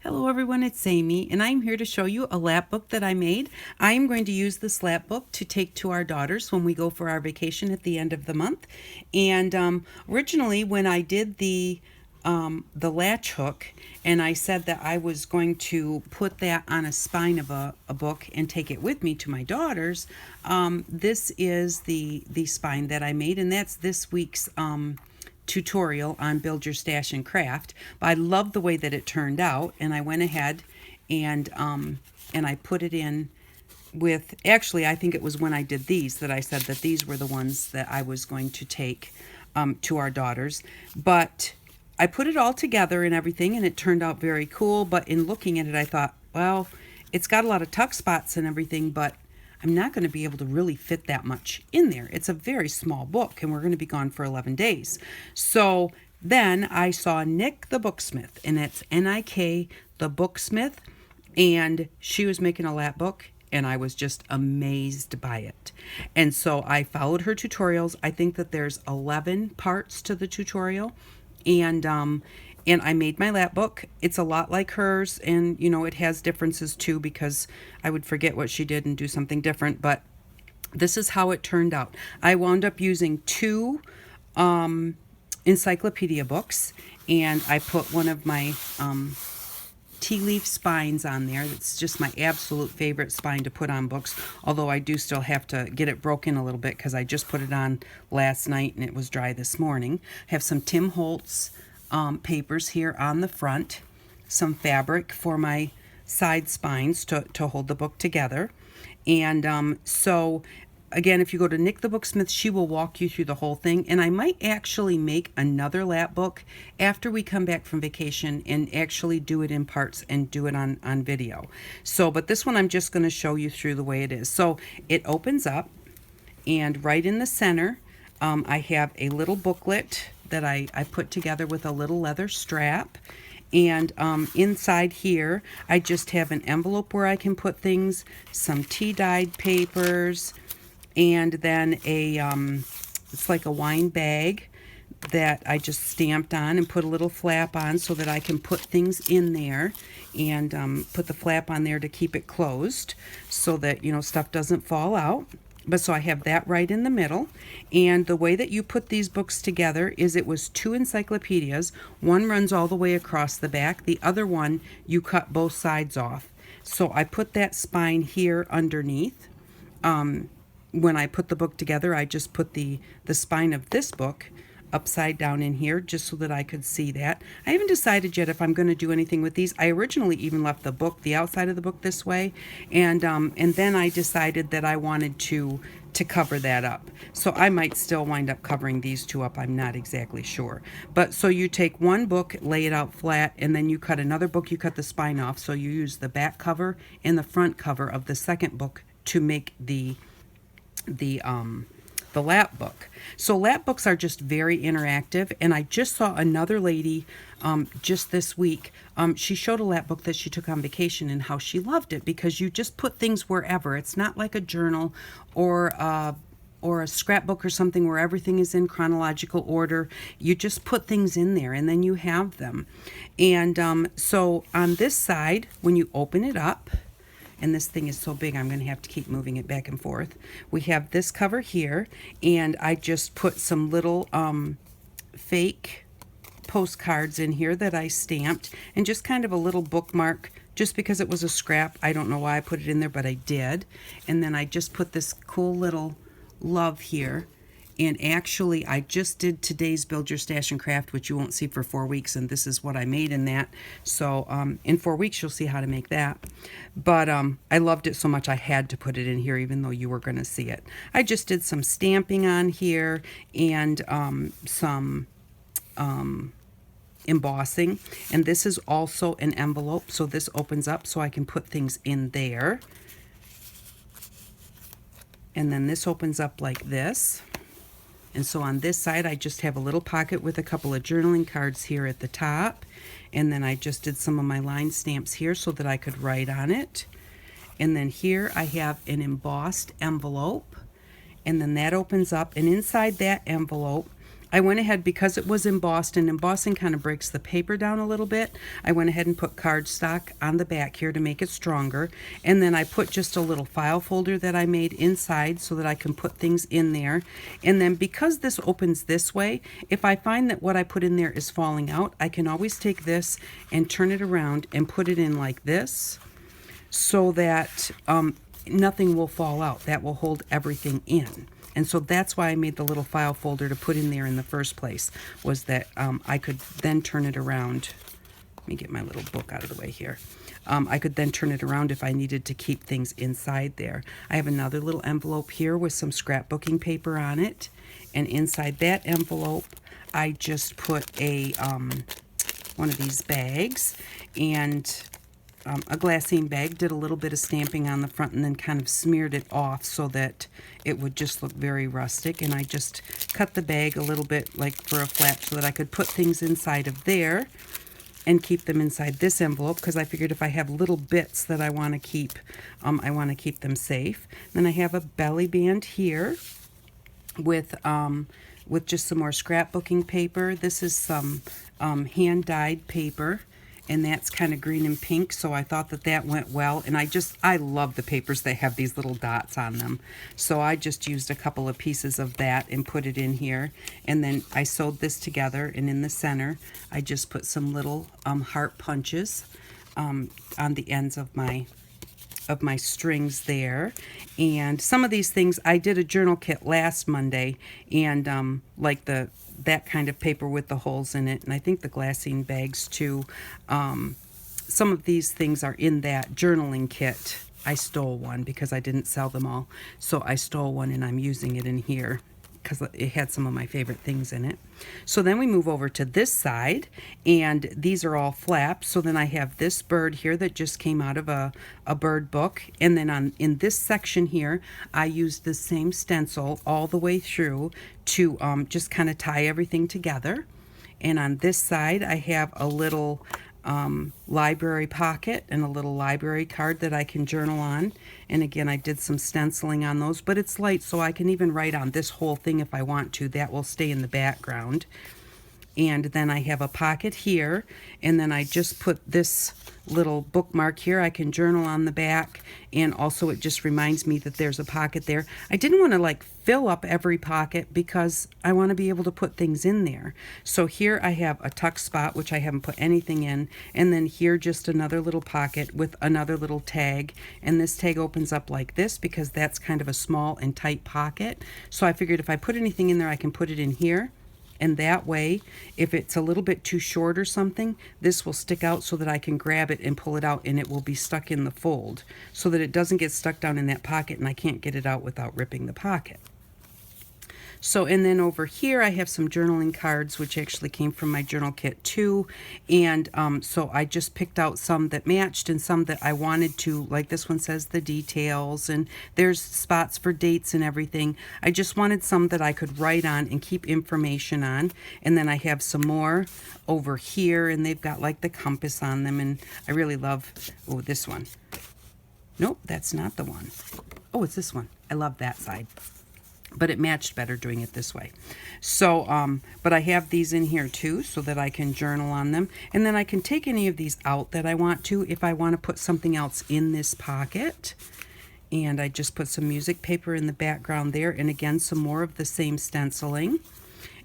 Hello everyone, it's Amy, and I'm here to show you a lap book that I made. I am going to use this lap book to take to our daughters when we go for our vacation at the end of the month. And originally when I did the latch hook, and I said that I was going to put that on a spine of a book and take it with me to my daughters, this is the spine that I made, and that's this week's tutorial on Build Your Stash and Craft. But I love the way that it turned out, and I went ahead and I put it in with, actually I think it was when I did these that I said that these were the ones that I was going to take to our daughters. But I put it all together and everything, and it turned out very cool. But in looking at it, I thought, well, it's got a lot of tuck spots and everything, but I'm not going to be able to really fit that much in there. It's a very small book, and we're going to be gone for 11 days. So then I saw Nik the Booksmith, and it's Nik the Booksmith, and she was making a lap book, and I was just amazed by it. And so I followed her tutorials. I think that there's 11 parts to the tutorial, and I made my lap book. It's a lot like hers, and you know, it has differences too, because I would forget what she did and do something different, but this is how it turned out. I wound up using two encyclopedia books, and I put one of my tea leaf spines on there. That's just my absolute favorite spine to put on books, although I do still have to get it broken a little bit because I just put it on last night and it was dry this morning. I have some Tim Holtz papers here on the front, some fabric for my side spines to hold the book together. And so again, if you go to Nik the Booksmith, she will walk you through the whole thing. And I might actually make another lap book after we come back from vacation and actually do it in parts and do it on video. So, but this one I'm just going to show you through the way it is. So it opens up, and right in the center I have a little booklet that I put together with a little leather strap. And inside here, I just have an envelope where I can put things, some tea-dyed papers, and then it's like a wine bag that I just stamped on and put a little flap on so that I can put things in there, and put the flap on there to keep it closed so that, you know, stuff doesn't fall out. But so I have that right in the middle. And the way that you put these books together is it was two encyclopedias. One runs all the way across the back. The other one, you cut both sides off. So I put that spine here underneath. When I put the book together, I just put the spine of this book upside down in here just so that I could see that. I haven't decided yet if I'm going to do anything with these. I originally even left the outside of the book this way, and then I decided that I wanted to cover that up. So I might still wind up covering these two up. I'm not exactly sure. But so you take one book, lay it out flat, and then you cut another book, you cut the spine off. So you use the back cover and the front cover of the second book to make the lap book. So lap books are just very interactive, and I just saw another lady just this week. She showed a lap book that she took on vacation and how she loved it because you just put things wherever. It's not like a journal or a scrapbook or something where everything is in chronological order. You just put things in there and then you have them. And so on this side, when you open it up, and this thing is so big I'm going to have to keep moving it back and forth. We have this cover here, and I just put some little fake postcards in here that I stamped, and just kind of a little bookmark just because it was a scrap. I don't know why I put it in there, but I did. And then I just put this cool little love here. And actually, I just did today's Build Your Stash and Craft, which you won't see for 4 weeks, and this is what I made in that. So in 4 weeks, you'll see how to make that. But I loved it so much, I had to put it in here, even though you were going to see it. I just did some stamping on here and some embossing. And this is also an envelope, so this opens up so I can put things in there. And then this opens up like this. And so on this side, I just have a little pocket with a couple of journaling cards here at the top. And then I just did some of my line stamps here so that I could write on it. And then here I have an embossed envelope. And then that opens up. And inside that envelope I went ahead, because it was embossed, and embossing kind of breaks the paper down a little bit, I went ahead and put cardstock on the back here to make it stronger. And then I put just a little file folder that I made inside so that I can put things in there. And then because this opens this way, if I find that what I put in there is falling out, I can always take this and turn it around and put it in like this, so that nothing will fall out. That will hold everything in. And so that's why I made the little file folder to put in there in the first place, was that I could then turn it around. Let me get my little book out of the way here. I could then turn it around if I needed to keep things inside there. I have another little envelope here with some scrapbooking paper on it. And inside that envelope, I just put a one of these bags, and a glassine bag, did a little bit of stamping on the front, and then kind of smeared it off so that it would just look very rustic. And I just cut the bag a little bit like for a flap so that I could put things inside of there and keep them inside this envelope, because I figured if I have little bits that I want to keep them safe. Then I have a belly band here with just some more scrapbooking paper. This is some hand-dyed paper, and that's kind of green and pink, so I thought that that went well. And I love the papers that have these little dots on them. So I just used a couple of pieces of that and put it in here. And then I sewed this together, and in the center, I just put some little heart punches on the ends of my strings there. And some of these things, I did a journal kit last Monday, and like that kind of paper with the holes in it, and I think the glassine bags too. Some of these things are in that journaling kit. I stole one because I didn't sell them all, so I stole one and I'm using it in here because it had some of my favorite things in it. So then we move over to this side, and these are all flaps. So then I have this bird here that just came out of a bird book, and then in this section here, I used the same stencil all the way through to just kind of tie everything together. And on this side, I have a little library pocket and a little library card that I can journal on. And again, I did some stenciling on those, but it's light, so I can even write on this whole thing if I want to. That will stay in the background. And then I have a pocket here, and then I just put this little bookmark here. I can journal on the back, and also it just reminds me that there's a pocket there. I didn't want to like fill up every pocket because I want to be able to put things in there. So here I have a tuck spot, which I haven't put anything in, and then here just another little pocket with another little tag, and this tag opens up like this because that's kind of a small and tight pocket. So I figured if I put anything in there, I can put it in here. And that way, if it's a little bit too short or something, this will stick out so that I can grab it and pull it out, and it will be stuck in the fold so that it doesn't get stuck down in that pocket and I can't get it out without ripping the pocket. So, and then over here I have some journaling cards, which actually came from my journal kit too. And so I just picked out some that matched and some that I wanted to, like this one says the details, and there's spots for dates and everything. I just wanted some that I could write on and keep information on. And then I have some more over here, and they've got like the compass on them, and I really love, oh, this one. Nope, that's not the one. Oh, it's this one. I love that side. But it matched better doing it this way. So, but I have these in here too so that I can journal on them. And then I can take any of these out that I want to if I want to put something else in this pocket. And I just put some music paper in the background there. And again, some more of the same stenciling.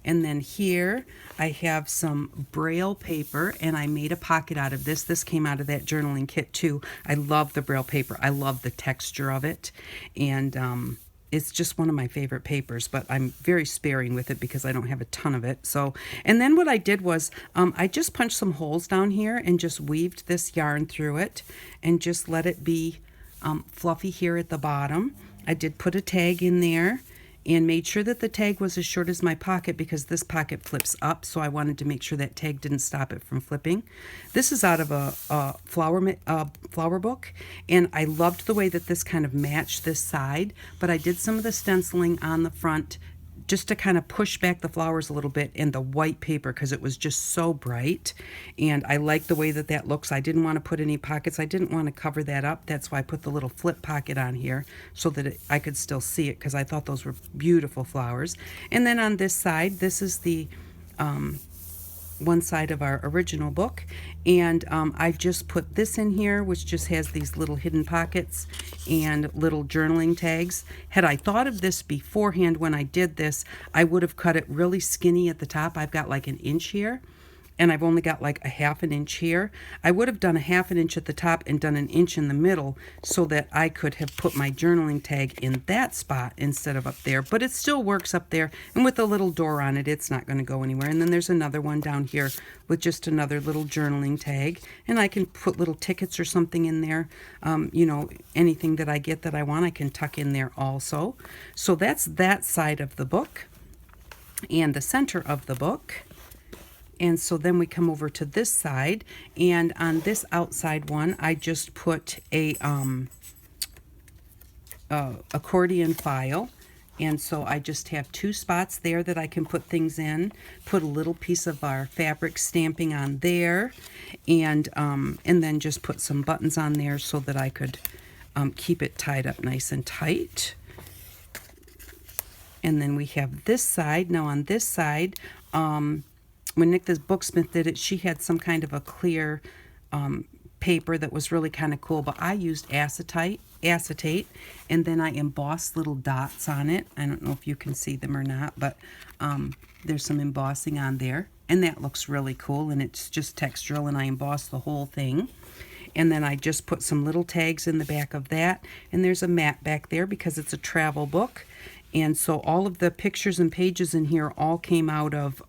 And then here I have some Braille paper, and I made a pocket out of this. This came out of that journaling kit too. I love the Braille paper. I love the texture of it. And, it's just one of my favorite papers, but I'm very sparing with it because I don't have a ton of it. So, and then what I did was I just punched some holes down here and just weaved this yarn through it and just let it be fluffy here at the bottom. I did put a tag in there and made sure that the tag was as short as my pocket because this pocket flips up, so I wanted to make sure that tag didn't stop it from flipping. This is out of a flower book, and I loved the way that this kind of matched this side, but I did some of the stenciling on the front just to kind of push back the flowers a little bit, and the white paper because it was just so bright. And I like the way that that looks. I didn't want to put any pockets. I didn't want to cover that up. That's why I put the little flip pocket on here so that I could still see it, because I thought those were beautiful flowers. And then on this side, this is the one side of our original book, and I've just put this in here, which just has these little hidden pockets and little journaling tags. Had I thought of this beforehand when I did this, I would have cut it really skinny at the top. I've got like an inch here, and I've only got like a 1/2 inch here. I would have done a 1/2 inch at the top and done an inch in the middle so that I could have put my journaling tag in that spot instead of up there, but it still works up there, and with a little door on it, it's not going to go anywhere. And then there's another one down here with just another little journaling tag, and I can put little tickets or something in there. You know, anything that I get that I want, I can tuck in there also. So that's that side of the book and the center of the book. And so then we come over to this side, and on this outside one, I just put a accordion file. And so I just have 2 spots there that I can put things in, put a little piece of our fabric stamping on there, and then just put some buttons on there so that I could keep it tied up nice and tight. And then we have this side. Now on this side, when Nik the Booksmith did it, she had some kind of a clear paper that was really kind of cool, but I used acetate, and then I embossed little dots on it. I don't know if you can see them or not, but there's some embossing on there, and that looks really cool, and it's just textural, and I embossed the whole thing. And then I just put some little tags in the back of that, and there's a map back there because it's a travel book. And so all of the pictures and pages in here all came out of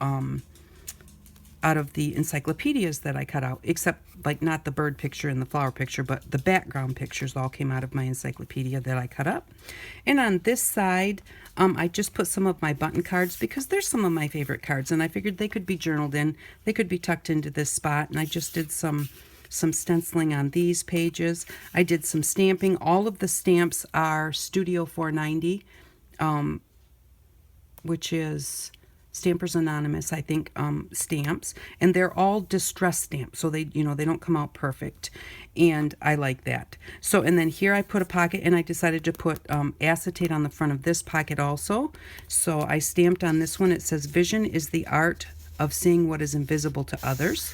the encyclopedias that I cut out, except like not the bird picture and the flower picture, but the background pictures all came out of my encyclopedia that I cut up. And on this side, I just put some of my button cards because there's some of my favorite cards, and I figured they could be journaled in. They could be tucked into this spot, and I just did some stenciling on these pages. I did some stamping. All of the stamps are Studio 490, which is Stampers Anonymous, I think, stamps, and they're all distress stamps, so they, you know, they don't come out perfect, and I like that. So, and then here I put a pocket, and I decided to put acetate on the front of this pocket also. So I stamped on this one. It says, "Vision is the art of seeing what is invisible to others."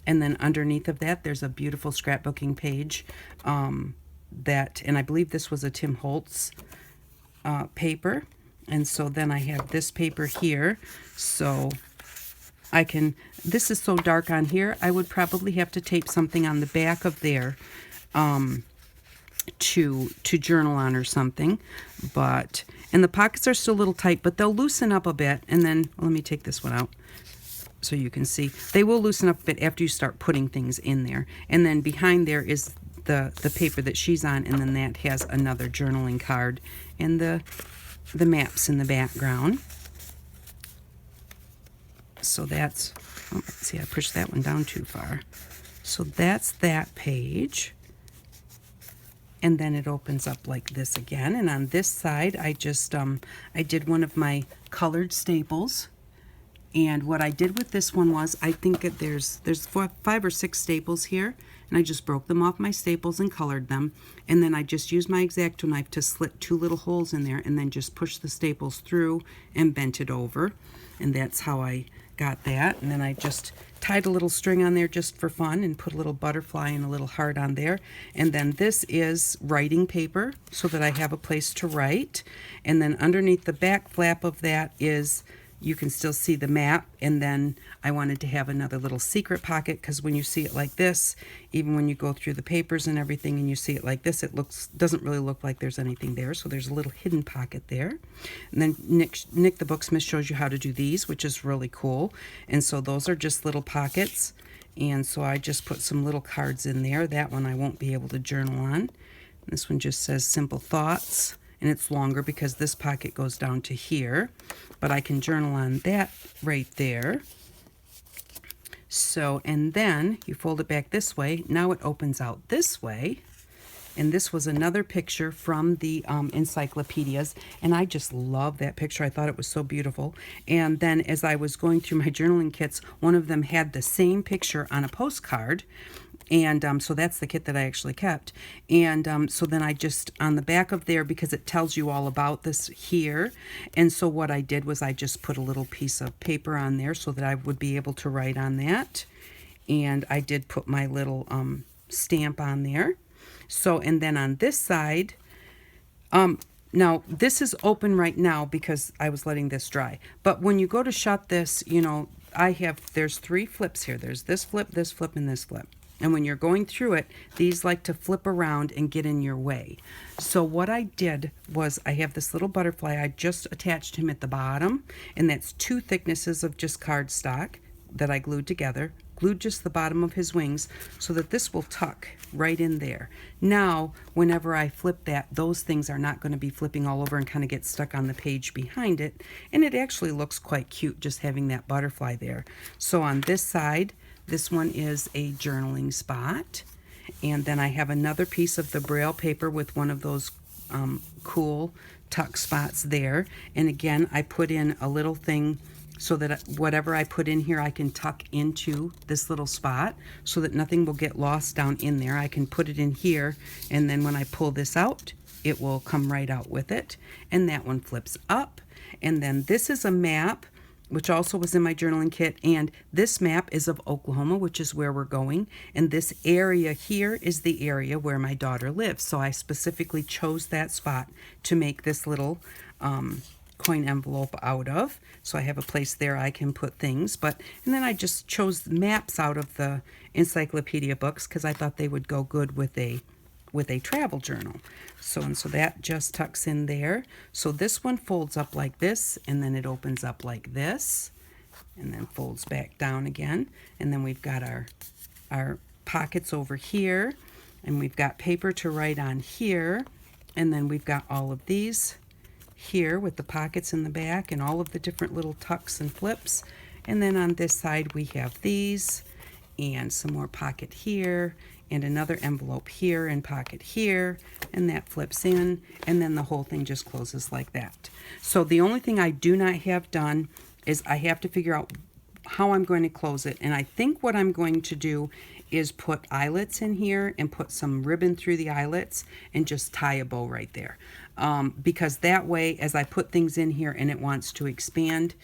And then underneath of that, there's a beautiful scrapbooking page that, and I believe this was a Tim Holtz paper. And so then I have this paper here, so I can, this is so dark on here, I would probably have to tape something on the back of there to journal on or something. But, and the pockets are still a little tight, but they'll loosen up a bit. And then, well, let me take this one out so you can see. They will loosen up a bit after you start putting things in there. And then behind there is the paper that she's on, and then that has another journaling card and the maps in the background. So that's, oh, let's see, I pushed that one down too far. So that's that page. And then it opens up like this again. And on this side, I just, I did one of my colored staples. And what I did with this one was, I think that there's 5 or 6 staples here, and I just broke them off my staples and colored them, and then I just used my X-Acto knife to slit 2 little holes in there, and then just pushed the staples through and bent it over, and that's how I got that. And then I just tied a little string on there just for fun and put a little butterfly and a little heart on there. And then this is writing paper so that I have a place to write. And then underneath the back flap of that is, you can still see the map. And then I wanted to have another little secret pocket, because when you see it like this, even when you go through the papers and everything and you see it like this, it doesn't really look like there's anything there. So there's a little hidden pocket there. And then Nik the Booksmith shows you how to do these, which is really cool. And so those are just little pockets. And so I just put some little cards in there. That one I won't be able to journal on. This one just says Simple Thoughts. And it's longer because this pocket goes down to here, but I can journal on that right there. So, and then you fold it back this way. Now it opens out this way, And this was another picture from the encyclopedias, and I just love that picture. I thought it was so beautiful. And then as I was going through my journaling kits, one of them had the same picture on a postcard. And so that's the kit that I actually kept. And so then I just, on the back of there, because it tells you all about this here, and so what I did was I just put a little piece of paper on there so that I would be able to write on that. And I did put my little stamp on there. So, and then on this side, now this is open right now because I was letting this dry. But when you go to shut this, you know, there's 3 flips here. There's this flip, and this flip. And when you're going through it, these like to flip around and get in your way. So what I did was I have this little butterfly. I just attached him at the bottom, and that's 2 thicknesses of just cardstock that I glued together. Glued just the bottom of his wings so that this will tuck right in there. Now, whenever I flip that, those things are not going to be flipping all over and kind of get stuck on the page behind it. And it actually looks quite cute just having that butterfly there. So on this side, this one is a journaling spot. And then I have another piece of the Braille paper with one of those cool tuck spots there. And again, I put in a little thing so that whatever I put in here, I can tuck into this little spot so that nothing will get lost down in there. I can put it in here, and then when I pull this out, it will come right out with it. And that one flips up. And then this is a map, which also was in my journaling kit, and this map is of Oklahoma, which is where we're going. And this area here is the area where my daughter lives. So I specifically chose that spot to make this little coin envelope out of. So I have a place there I can put things. And then I just chose maps out of the encyclopedia books because I thought they would go good with a travel journal. So that just tucks in there. So this one folds up like this, and then it opens up like this, and then folds back down again. And then we've got our pockets over here, and we've got paper to write on here, and then we've got all of these here with the pockets in the back and all of the different little tucks and flips. And then on this side we have these and some more pocket here and another envelope here and pocket here, and that flips in, and then the whole thing just closes like that. So the only thing I do not have done is I have to figure out how I'm going to close it. And I think what I'm going to do is put eyelets in here and put some ribbon through the eyelets and just tie a bow right there. Because that way, as I put things in here and it wants to expand,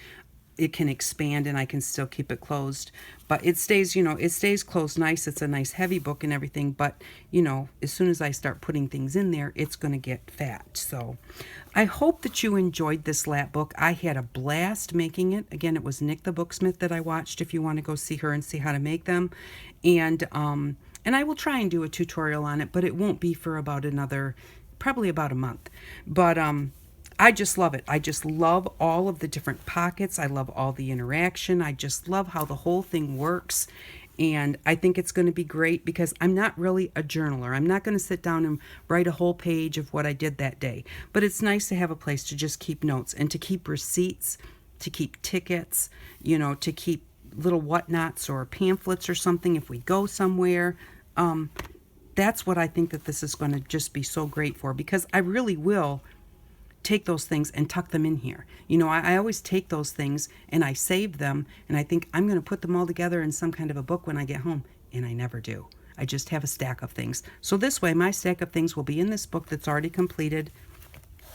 it can expand and I can still keep it closed. But it stays, it stays closed nice. It's a nice heavy book and everything. But, as soon as I start putting things in there, it's going to get fat. So I hope that you enjoyed this lap book. I had a blast making it. Again, it was Nik the Booksmith that I watched if you want to go see her and see how to make them. And I will try and do a tutorial on it, but it won't be for about probably about a month. But I just love it. I just love all of the different pockets. I love all the interaction. I just love how the whole thing works. And I think it's going to be great because I'm not really a journaler. I'm not going to sit down and write a whole page of what I did that day. But it's nice to have a place to just keep notes and to keep receipts, to keep tickets, to keep little whatnots or pamphlets or something if we go somewhere. That's what I think that this is going to just be so great for, because I really will take those things and tuck them in here. I always take those things and I save them and I think I'm going to put them all together in some kind of a book when I get home, and I never do. I just have a stack of things. So this way my stack of things will be in this book that's already completed.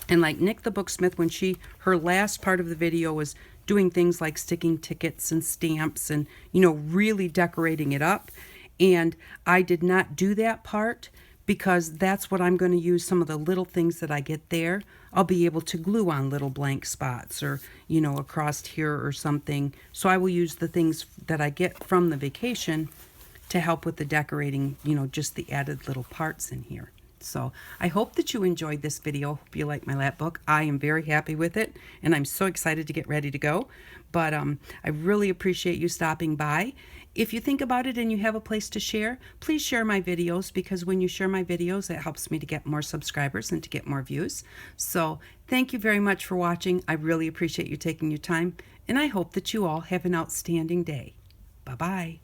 And like Nik the Booksmith, when her last part of the video was doing things like sticking tickets and stamps and, really decorating it up. And I did not do that part because that's what I'm going to use. Some of the little things that I get there, I'll be able to glue on little blank spots or, across here or something. So I will use the things that I get from the vacation to help with the decorating, just the added little parts in here. So I hope that you enjoyed this video. Hope you like my lap book. I am very happy with it, and I'm so excited to get ready to go. But I really appreciate you stopping by. If you think about it and you have a place to share, please share my videos, because when you share my videos, it helps me to get more subscribers and to get more views. So thank you very much for watching. I really appreciate you taking your time, and I hope that you all have an outstanding day. Bye-bye.